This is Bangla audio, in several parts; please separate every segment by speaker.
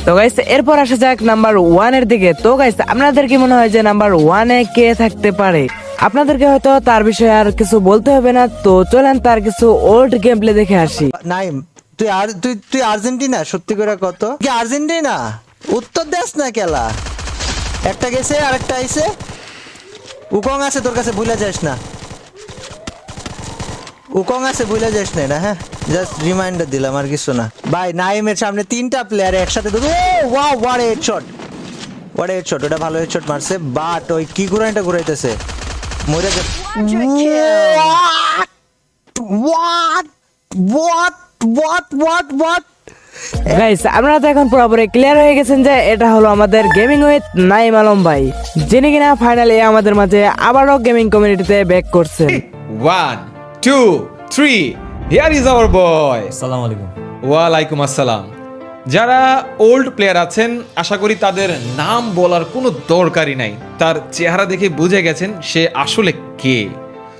Speaker 1: তো গাইস এরপর আসা যাক নাম্বার 1 এর দিকে। তো গাইস আপনাদের কি মনে হয় যে নাম্বার 1 এ কে থাকতে পারে? আপনাদেরকে হয়তো তার বিষয়ে আর কিছু বলতে হবে না, তো চলেন তার কিছু ওল্ড গেম প্লে দেখে আসি।
Speaker 2: নাইম, তুই আর্জেন্টিনা? সত্যি করে কত কি আর্জেন্টিনা? উত্তর দেশ না খেলা। একটা গেছে আরেকটা আইছে। উকং আছে তোর কাছে, ভুলে যাস না। উকং আছে, ভুলে যাস না। হ্যাঁ, জাস্ট রিমাইন্ডার দিলাম, আর কিছু না। ভাই নাইমের সামনে 3টা প্লেয়ার একসাথে ধরো। Wow, what headshot, what headshot. ওটা ভালো হেডশট মারছে, বাট ওই কি ঘুরাইটা ঘুরাইতেছে মরে যা। What what what what what
Speaker 1: guys আপনারা তো এখন পুরোপুরি ক্লিয়ার হয়ে গেছেন যে এটা হলো আমাদের গেমিং উইথ নাইম আলম ভাই, যিনি কিনা ফাইনালি আমাদের মাঝে আবারও গেমিং কমিউনিটিতে ব্যাক করছেন।
Speaker 3: 1 2 3 হিয়ার ইজ আওয়ার বয়।
Speaker 4: আসসালামু আলাইকুম।
Speaker 3: ওয়ালাইকুম আসসালাম। যারা ওল্ড প্লেয়ার আছেন আশা করি তাদের নাম বলার কোনো দরকারই নাই, তার চেহারা দেখে বুঝে গেছেন সে আসলে কে।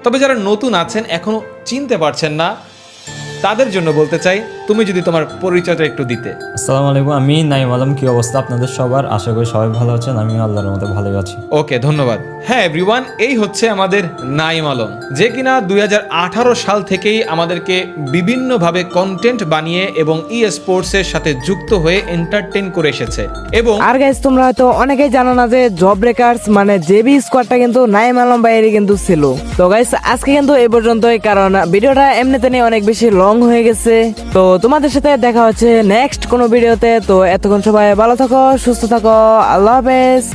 Speaker 3: তবে যারা নতুন আছেন এখনো চিনতে পারছেন না, তাদের জন্য বলতে চাই তুমি যদি তোমার পরিচয়টা একটু দিতে।
Speaker 4: আসসালামু আলাইকুম, আমি নাইম আলম। কি অবস্থা আপনাদের সবার? আশা করি সবাই ভালো আছেন, আমি আল্লাহর মধ্যে ভালোই আছি।
Speaker 3: ওকে, ধন্যবাদ। হ্যাঁ এভরিওয়ান, এই হচ্ছে আমাদের নাইম আলম, যে কিনা 2018 সাল থেকেই আমাদেরকে বিভিন্নভাবে কন্টেন্ট বানিয়ে এবং ই স্পোর্টসের সাথে যুক্ত হয়ে এন্টারটেইন করে এসেছে। এবং
Speaker 1: আর গাইস তোমরা হয়তো অনেকেই জানো না যে জব ব্রেকার্স মানে জেবি স্কোয়াডটা কিন্তু নাইম আলম ভাইয়েরই কিন্তু ছিল। তো গাইস আজকে কিন্তু এই পর্যন্তই, কারণ ভিডিওটা এমনিতে নিয়ে অনেক বেশি লং হয়ে গেছে। তো তোমাদের সাথে দেখা হচ্ছে নেক্সট কোনো ভিডিওতে। তো এতক্ষণ সবাই ভালো থাকো, সুস্থ থাকো, আল্লাহ হাফেজ।